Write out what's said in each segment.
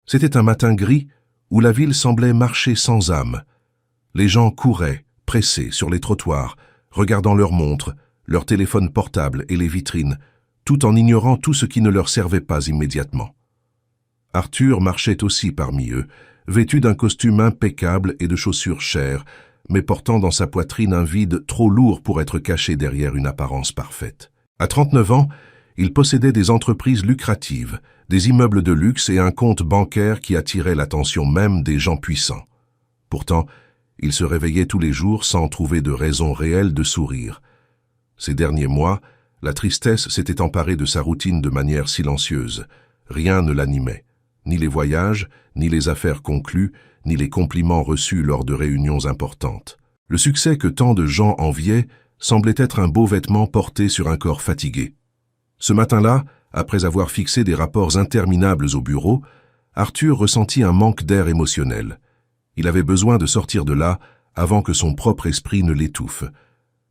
C'était un matin gris où la ville semblait marcher sans âme. Les gens couraient, pressés, sur les trottoirs, regardant leurs montres, leurs téléphones portables et les vitrines, tout en ignorant tout ce qui ne leur servait pas immédiatement. Arthur marchait aussi parmi eux, vêtu d'un costume impeccable et de chaussures chères, mais portant dans sa poitrine un vide trop lourd pour être caché derrière une apparence parfaite. À 39 ans, il possédait des entreprises lucratives, des immeubles de luxe et un compte bancaire qui attirait l'attention même des gens puissants. Pourtant, il se réveillait tous les jours sans trouver de raison réelle de sourire. Ces derniers mois, la tristesse s'était emparée de sa routine de manière silencieuse. Rien ne l'animait, ni les voyages, ni les affaires conclues, ni les compliments reçus lors de réunions importantes. Le succès que tant de gens enviaient semblait être un beau vêtement porté sur un corps fatigué. Ce matin-là, après avoir fixé des rapports interminables au bureau, Arthur ressentit un manque d'air émotionnel. Il avait besoin de sortir de là avant que son propre esprit ne l'étouffe.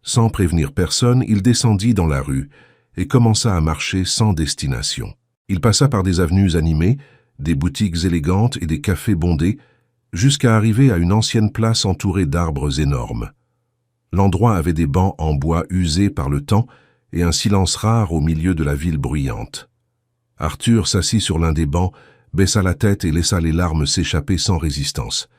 Sans prévenir personne, il descendit dans la rue et commença à marcher sans destination. Il passa par des avenues animées, des boutiques élégantes et des cafés bondés, jusqu'à arriver à une ancienne place entourée d'arbres énormes. L'endroit avait des bancs en bois usés par le temps et un silence rare au milieu de la ville bruyante. Arthur s'assit sur l'un des bancs, baissa la tête et laissa les larmes s'échapper sans résistance.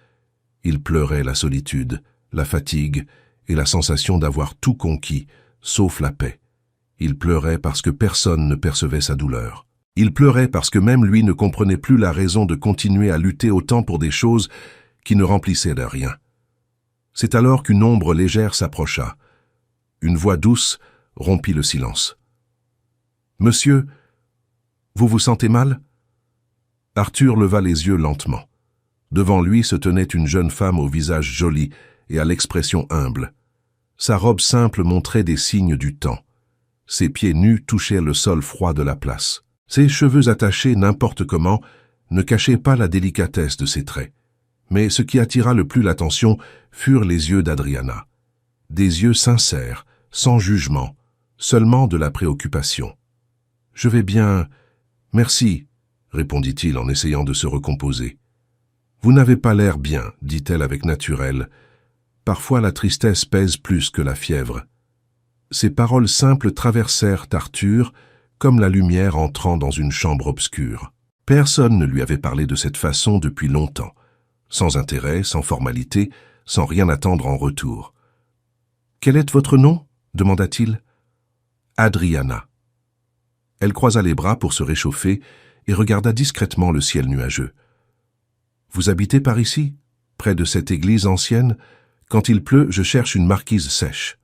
Il pleurait la solitude, la fatigue et la sensation d'avoir tout conquis, sauf la paix. Il pleurait parce que personne ne percevait sa douleur. Il pleurait parce que même lui ne comprenait plus la raison de continuer à lutter autant pour des choses qui ne remplissaient de rien. C'est alors qu'une ombre légère s'approcha. Une voix douce rompit le silence. « Monsieur, vous vous sentez mal ?» Arthur leva les yeux lentement. Devant lui se tenait une jeune femme au visage joli et à l'expression humble. Sa robe simple montrait des signes du temps. Ses pieds nus touchaient le sol froid de la place. Ses cheveux attachés n'importe comment ne cachaient pas la délicatesse de ses traits. Mais ce qui attira le plus l'attention furent les yeux d'Adriana. Des yeux sincères, sans jugement, seulement de la préoccupation. « Je vais bien, merci », répondit-il en essayant de se recomposer. « Vous n'avez pas l'air bien, dit-elle avec naturel. Parfois la tristesse pèse plus que la fièvre. » Ces paroles simples traversèrent Arthur comme la lumière entrant dans une chambre obscure. Personne ne lui avait parlé de cette façon depuis longtemps, sans intérêt, sans formalité, sans rien attendre en retour. « Quel est votre nom ?» demanda-t-il. « Adriana. » Elle croisa les bras pour se réchauffer et regarda discrètement le ciel nuageux. « Vous habitez par ici, près de cette église ancienne? Quand il pleut, je cherche une marquise sèche. »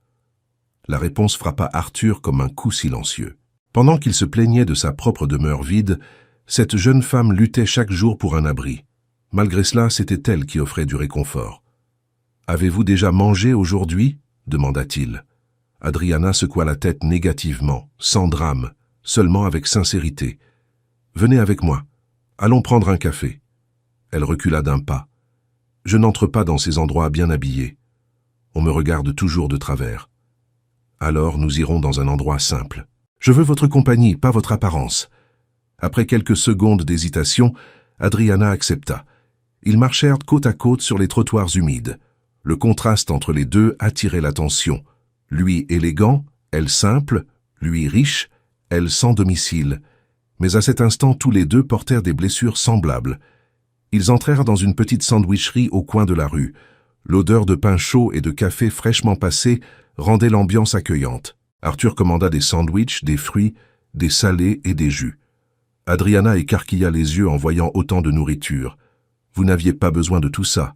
La réponse frappa Arthur comme un coup silencieux. Pendant qu'il se plaignait de sa propre demeure vide, cette jeune femme luttait chaque jour pour un abri. Malgré cela, c'était elle qui offrait du réconfort. « Avez-vous déjà mangé aujourd'hui ?» demanda-t-il. Adriana secoua la tête négativement, sans drame, seulement avec sincérité. « Venez avec moi. Allons prendre un café. » Elle recula d'un pas. « Je n'entre pas dans ces endroits bien habillés. On me regarde toujours de travers. Alors nous irons dans un endroit simple. Je veux votre compagnie, pas votre apparence. » Après quelques secondes d'hésitation, Adriana accepta. Ils marchèrent côte à côte sur les trottoirs humides. Le contraste entre les deux attirait l'attention. Lui élégant, elle simple, lui riche, elle sans domicile. Mais à cet instant, tous les deux portèrent des blessures semblables. Ils entrèrent dans une petite sandwicherie au coin de la rue. L'odeur de pain chaud et de café fraîchement passé rendait l'ambiance accueillante. Arthur commanda des sandwichs, des fruits, des salés et des jus. Adriana écarquilla les yeux en voyant autant de nourriture. « Vous n'aviez pas besoin de tout ça. »«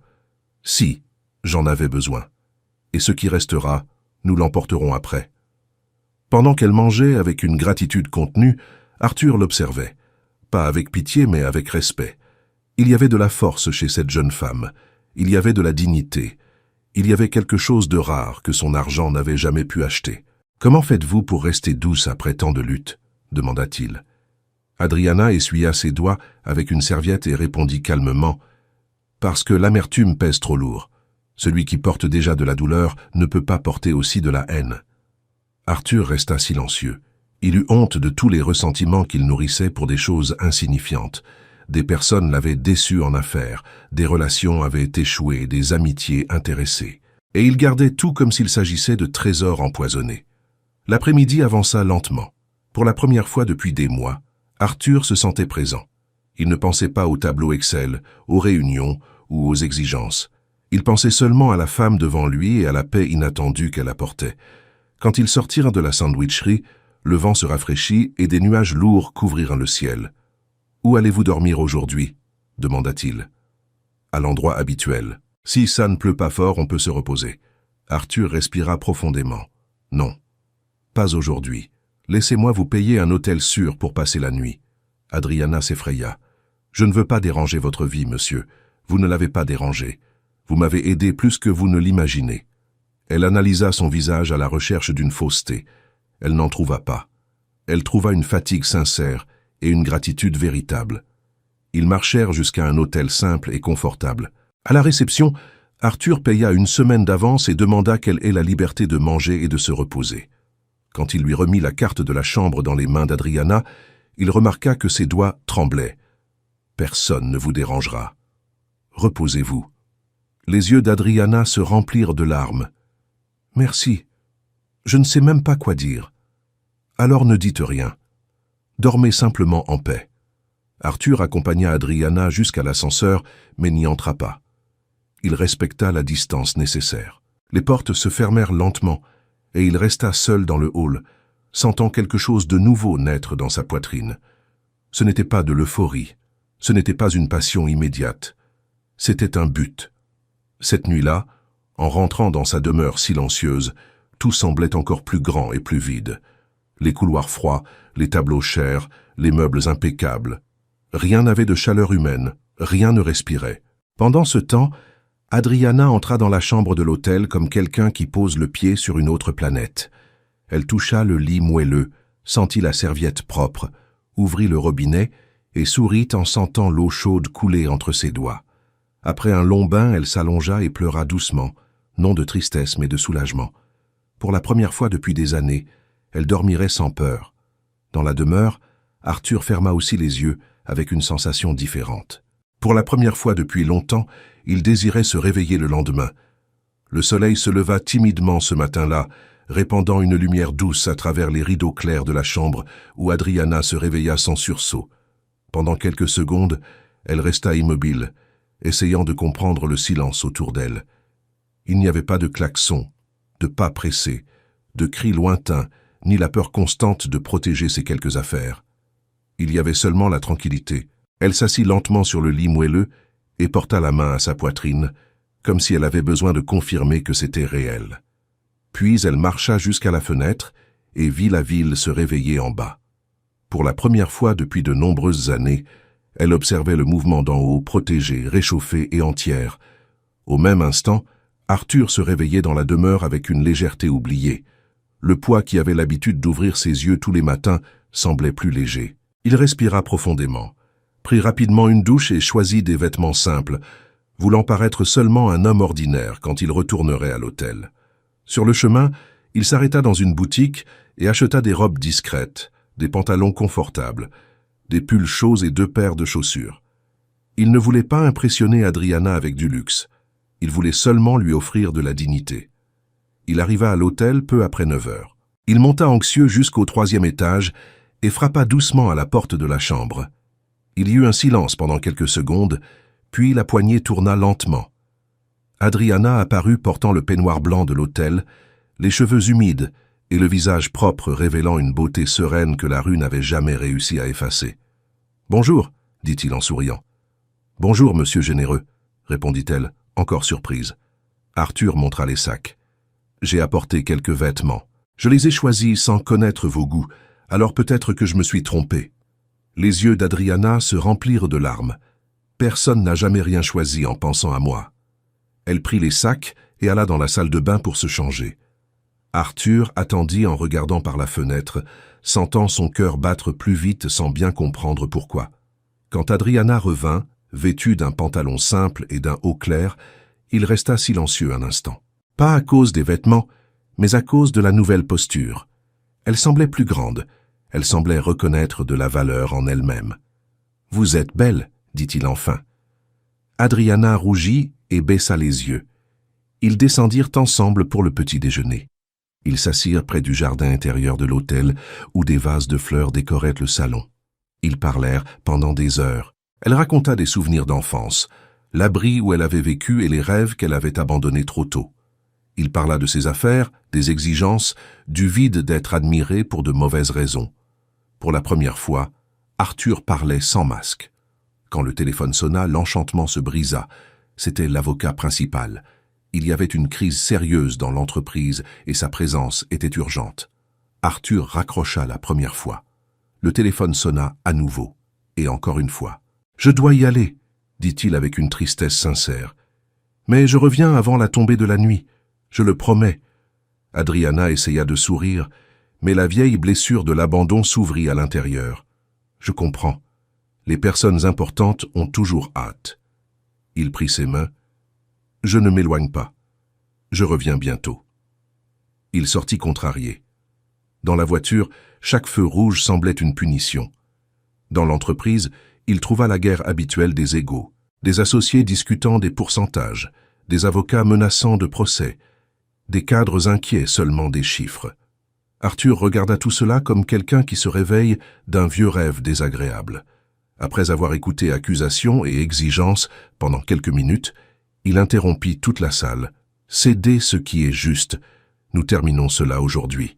Si, j'en avais besoin. Et ce qui restera, nous l'emporterons après. » Pendant qu'elle mangeait avec une gratitude contenue, Arthur l'observait. Pas avec pitié, mais avec respect. Il y avait de la force chez cette jeune femme. Il y avait de la dignité. Il y avait quelque chose de rare que son argent n'avait jamais pu acheter. « Comment faites-vous pour rester douce après tant de luttes ?» demanda-t-il. Adriana essuya ses doigts avec une serviette et répondit calmement « Parce que l'amertume pèse trop lourd. Celui qui porte déjà de la douleur ne peut pas porter aussi de la haine. » Arthur resta silencieux. Il eut honte de tous les ressentiments qu'il nourrissait pour des choses insignifiantes. Des personnes l'avaient déçu en affaires, des relations avaient échoué, des amitiés intéressées. Et il gardait tout comme s'il s'agissait de trésors empoisonnés. L'après-midi avança lentement. Pour la première fois depuis des mois, Arthur se sentait présent. Il ne pensait pas au tableau Excel, aux réunions ou aux exigences. Il pensait seulement à la femme devant lui et à la paix inattendue qu'elle apportait. Quand ils sortirent de la sandwicherie, le vent se rafraîchit et des nuages lourds couvrirent le ciel. « Où allez-vous dormir aujourd'hui » demanda-t-il. « À l'endroit habituel. Si ça ne pleut pas fort, on peut se reposer. » Arthur respira profondément. « Non, pas aujourd'hui. Laissez-moi vous payer un hôtel sûr pour passer la nuit. » Adriana s'effraya. « Je ne veux pas déranger votre vie, monsieur. Vous ne l'avez pas dérangée. Vous m'avez aidé plus que vous ne l'imaginez. » Elle analysa son visage à la recherche d'une fausseté. Elle n'en trouva pas. Elle trouva une fatigue sincère et une gratitude véritable. Ils marchèrent jusqu'à un hôtel simple et confortable. À la réception, Arthur paya une semaine d'avance et demanda qu'elle ait la liberté de manger et de se reposer. Quand il lui remit la carte de la chambre dans les mains d'Adriana, il remarqua que ses doigts tremblaient. « Personne ne vous dérangera. Reposez-vous. » Les yeux d'Adriana se remplirent de larmes. « Merci. Je ne sais même pas quoi dire. » « Alors ne dites rien. Dormez simplement en paix. » Arthur accompagna Adriana jusqu'à l'ascenseur, mais n'y entra pas. Il respecta la distance nécessaire. Les portes se fermèrent lentement, et il resta seul dans le hall, sentant quelque chose de nouveau naître dans sa poitrine. Ce n'était pas de l'euphorie, ce n'était pas une passion immédiate. C'était un but. Cette nuit-là, en rentrant dans sa demeure silencieuse, tout semblait encore plus grand et plus vide. Les couloirs froids, les tableaux chers, les meubles impeccables. Rien n'avait de chaleur humaine, rien ne respirait. Pendant ce temps, Adriana entra dans la chambre de l'hôtel comme quelqu'un qui pose le pied sur une autre planète. Elle toucha le lit moelleux, sentit la serviette propre, ouvrit le robinet et sourit en sentant l'eau chaude couler entre ses doigts. Après un long bain, elle s'allongea et pleura doucement, non de tristesse mais de soulagement. Pour la première fois depuis des années, elle dormirait sans peur. Dans la demeure, Arthur ferma aussi les yeux avec une sensation différente. Pour la première fois depuis longtemps, il désirait se réveiller le lendemain. Le soleil se leva timidement ce matin-là, répandant une lumière douce à travers les rideaux clairs de la chambre où Adriana se réveilla sans sursaut. Pendant quelques secondes, elle resta immobile, essayant de comprendre le silence autour d'elle. Il n'y avait pas de klaxon, de pas pressés, de cris lointains, ni la peur constante de protéger ses quelques affaires. Il y avait seulement la tranquillité. Elle s'assit lentement sur le lit moelleux et porta la main à sa poitrine, comme si elle avait besoin de confirmer que c'était réel. Puis elle marcha jusqu'à la fenêtre et vit la ville se réveiller en bas. Pour la première fois depuis de nombreuses années, elle observait le mouvement d'en haut, protégée, réchauffée et entière. Au même instant, Arthur se réveillait dans la demeure avec une légèreté oubliée. Le poids qui avait l'habitude d'ouvrir ses yeux tous les matins semblait plus léger. Il respira profondément, prit rapidement une douche et choisit des vêtements simples, voulant paraître seulement un homme ordinaire quand il retournerait à l'hôtel. Sur le chemin, il s'arrêta dans une boutique et acheta des robes discrètes, des pantalons confortables, des pulls chauds et 2 paires de chaussures. Il ne voulait pas impressionner Adriana avec du luxe. Il voulait seulement lui offrir de la dignité. Il arriva à l'hôtel peu après 9 heures. Il monta anxieux jusqu'au 3e étage et frappa doucement à la porte de la chambre. Il y eut un silence pendant quelques secondes, puis la poignée tourna lentement. Adriana apparut portant le peignoir blanc de l'hôtel, les cheveux humides et le visage propre révélant une beauté sereine que la rue n'avait jamais réussi à effacer. « Bonjour », dit-il en souriant. « Bonjour, monsieur généreux », répondit-elle, encore surprise. Arthur montra les sacs. « J'ai apporté quelques vêtements. Je les ai choisis sans connaître vos goûts, alors peut-être que je me suis trompé. » Les yeux d'Adriana se remplirent de larmes. Personne n'a jamais rien choisi en pensant à moi. Elle prit les sacs et alla dans la salle de bain pour se changer. Arthur attendit en regardant par la fenêtre, sentant son cœur battre plus vite sans bien comprendre pourquoi. Quand Adriana revint, vêtue d'un pantalon simple et d'un haut clair, il resta silencieux un instant. Pas à cause des vêtements, mais à cause de la nouvelle posture. Elle semblait plus grande, elle semblait reconnaître de la valeur en elle-même. « Vous êtes belle », dit-il enfin. Adriana rougit et baissa les yeux. Ils descendirent ensemble pour le petit déjeuner. Ils s'assirent près du jardin intérieur de l'hôtel où des vases de fleurs décoraient le salon. Ils parlèrent pendant des heures. Elle raconta des souvenirs d'enfance, l'abri où elle avait vécu et les rêves qu'elle avait abandonnés trop tôt. Il parla de ses affaires, des exigences, du vide d'être admiré pour de mauvaises raisons. Pour la première fois, Arthur parlait sans masque. Quand le téléphone sonna, l'enchantement se brisa. C'était l'avocat principal. Il y avait une crise sérieuse dans l'entreprise et sa présence était urgente. Arthur raccrocha la première fois. Le téléphone sonna à nouveau, et encore une fois. « Je dois y aller », dit-il avec une tristesse sincère. « Mais je reviens avant la tombée de la nuit, je le promets. » Adriana essaya de sourire, mais la vieille blessure de l'abandon s'ouvrit à l'intérieur. « Je comprends. Les personnes importantes ont toujours hâte. » Il prit ses mains. « Je ne m'éloigne pas. Je reviens bientôt. » Il sortit contrarié. Dans la voiture, chaque feu rouge semblait une punition. Dans l'entreprise, il trouva la guerre habituelle des égos, des associés discutant des pourcentages, des avocats menaçant de procès, des cadres inquiets seulement des chiffres. Arthur regarda tout cela comme quelqu'un qui se réveille d'un vieux rêve désagréable. Après avoir écouté accusations et exigences pendant quelques minutes, il interrompit toute la salle. « Cédez ce qui est juste. Nous terminons cela aujourd'hui. »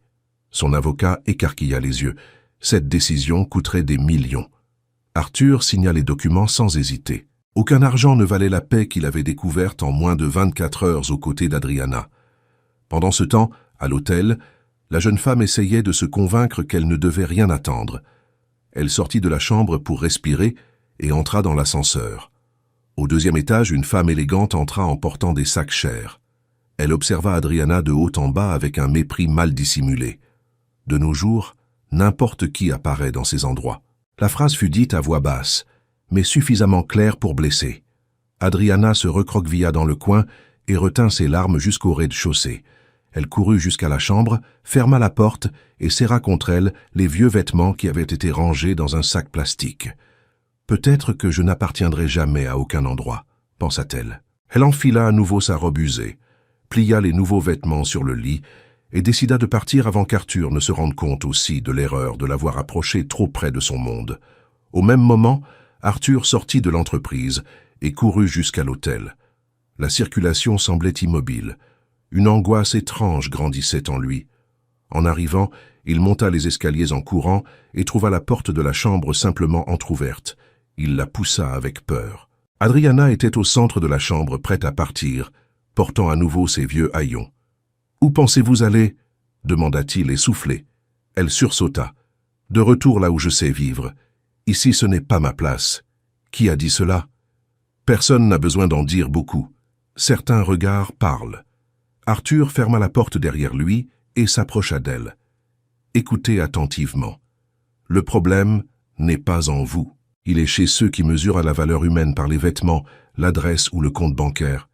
Son avocat écarquilla les yeux. Cette décision coûterait des millions. Arthur signa les documents sans hésiter. Aucun argent ne valait la paix qu'il avait découverte en moins de 24 heures aux côtés d'Adriana. Pendant ce temps, à l'hôtel, la jeune femme essayait de se convaincre qu'elle ne devait rien attendre. Elle sortit de la chambre pour respirer et entra dans l'ascenseur. Au deuxième étage, une femme élégante entra en portant des sacs chers. Elle observa Adriana de haut en bas avec un mépris mal dissimulé. De nos jours, n'importe qui apparaît dans ces endroits. La phrase fut dite à voix basse, mais suffisamment claire pour blesser. Adriana se recroquevilla dans le coin et retint ses larmes jusqu'au rez-de-chaussée. Elle courut jusqu'à la chambre, ferma la porte et serra contre elle les vieux vêtements qui avaient été rangés dans un sac plastique. « Peut-être que je n'appartiendrai jamais à aucun endroit », pensa-t-elle. Elle enfila à nouveau sa robe usée, plia les nouveaux vêtements sur le lit et décida de partir avant qu'Arthur ne se rende compte aussi de l'erreur de l'avoir approché trop près de son monde. Au même moment, Arthur sortit de l'entreprise et courut jusqu'à l'hôtel. La circulation semblait immobile. Une angoisse étrange grandissait en lui. En arrivant, il monta les escaliers en courant et trouva la porte de la chambre simplement entr'ouverte. Il la poussa avec peur. Adriana était au centre de la chambre, prête à partir, portant à nouveau ses vieux haillons. « Où pensez-vous aller » demanda-t-il essoufflé. Elle sursauta. « De retour là où je sais vivre. Ici, ce n'est pas ma place. » Qui a dit cela? Personne n'a besoin d'en dire beaucoup. Certains regards parlent. Arthur ferma la porte derrière lui et s'approcha d'elle. « Écoutez attentivement. Le problème n'est pas en vous. Il est chez ceux qui mesurent la valeur humaine par les vêtements, l'adresse ou le compte bancaire. »«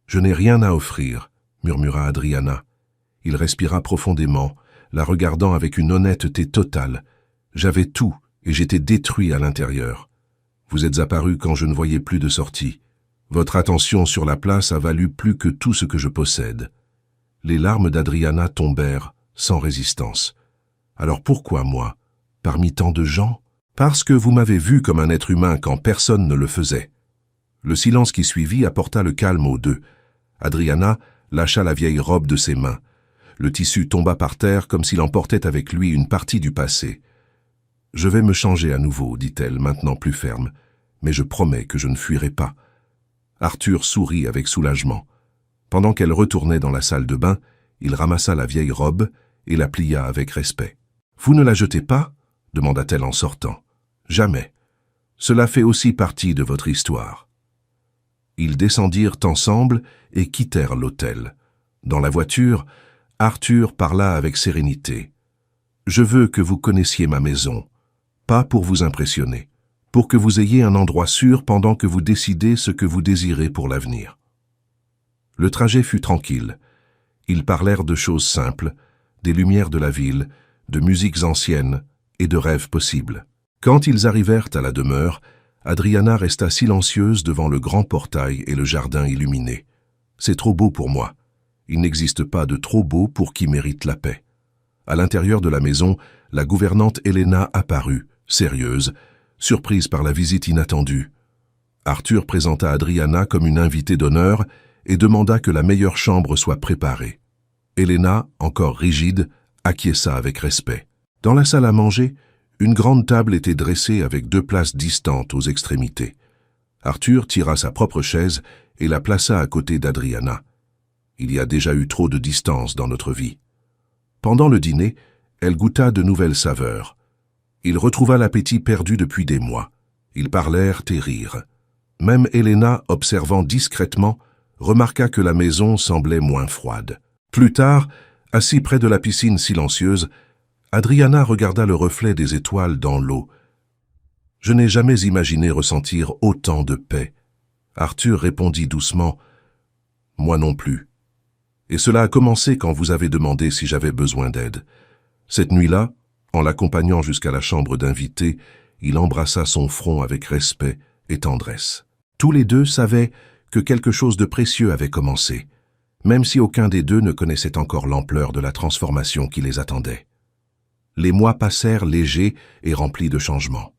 Je n'ai rien à offrir, » murmura Adriana. Il respira profondément, la regardant avec une honnêteté totale. « J'avais tout et j'étais détruit à l'intérieur. Vous êtes apparu quand je ne voyais plus de sortie. Votre attention sur la place a valu plus que tout ce que je possède. » Les larmes d'Adriana tombèrent sans résistance. « Alors pourquoi moi, parmi tant de gens ? Parce que vous m'avez vu comme un être humain quand personne ne le faisait. » Le silence qui suivit apporta le calme aux deux. Adriana lâcha la vieille robe de ses mains. Le tissu tomba par terre comme s'il emportait avec lui une partie du passé. « Je vais me changer à nouveau, » dit-elle, maintenant plus ferme, « mais je promets que je ne fuirai pas. » Arthur sourit avec soulagement. Pendant qu'elle retournait dans la salle de bain, il ramassa la vieille robe et la plia avec respect. « Vous ne la jetez pas ?» demanda-t-elle en sortant. « Jamais. Cela fait aussi partie de votre histoire. » Ils descendirent ensemble et quittèrent l'hôtel. Dans la voiture, Arthur parla avec sérénité. « Je veux que vous connaissiez ma maison, pas pour vous impressionner, pour que vous ayez un endroit sûr pendant que vous décidez ce que vous désirez pour l'avenir. » Le trajet fut tranquille. Ils parlèrent de choses simples, des lumières de la ville, de musiques anciennes et de rêves possibles. Quand ils arrivèrent à la demeure, Adriana resta silencieuse devant le grand portail et le jardin illuminé. C'est trop beau pour moi. Il n'existe pas de trop beau pour qui mérite la paix. À l'intérieur de la maison, la gouvernante Elena apparut, sérieuse, surprise par la visite inattendue. Arthur présenta Adriana comme une invitée d'honneur et demanda que la meilleure chambre soit préparée. Elena, encore rigide, acquiesça avec respect. Dans la salle à manger, une grande table était dressée avec 2 places distantes aux extrémités. Arthur tira sa propre chaise et la plaça à côté d'Adriana. Il y a déjà eu trop de distance dans notre vie. Pendant le dîner, elle goûta de nouvelles saveurs. Il retrouva l'appétit perdu depuis des mois. Ils parlèrent et rirent. Même Elena, observant discrètement, remarqua que la maison semblait moins froide. Plus tard, assis près de la piscine silencieuse, Adriana regarda le reflet des étoiles dans l'eau. « Je n'ai jamais imaginé ressentir autant de paix. » Arthur répondit doucement, « Moi non plus. Et cela a commencé quand vous avez demandé si j'avais besoin d'aide. Cette nuit-là, en l'accompagnant jusqu'à la chambre d'invité, il embrassa son front avec respect et tendresse. Tous les deux savaient que quelque chose de précieux avait commencé, même si aucun des deux ne connaissait encore l'ampleur de la transformation qui les attendait. Les mois passèrent légers et remplis de changements.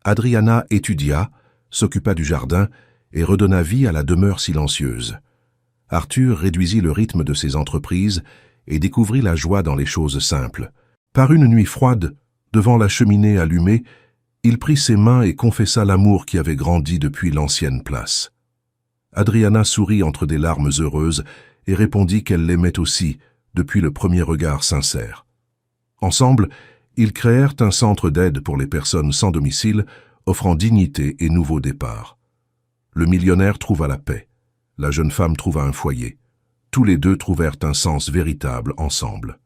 Adriana étudia, s'occupa du jardin et redonna vie à la demeure silencieuse. Arthur réduisit le rythme de ses entreprises et découvrit la joie dans les choses simples. Par une nuit froide, devant la cheminée allumée, il prit ses mains et confessa l'amour qui avait grandi depuis l'ancienne place. Adriana sourit entre des larmes heureuses et répondit qu'elle l'aimait aussi, depuis le premier regard sincère. Ensemble, ils créèrent un centre d'aide pour les personnes sans domicile, offrant dignité et nouveau départ. Le millionnaire trouva la paix. La jeune femme trouva un foyer. Tous les deux trouvèrent un sens véritable ensemble.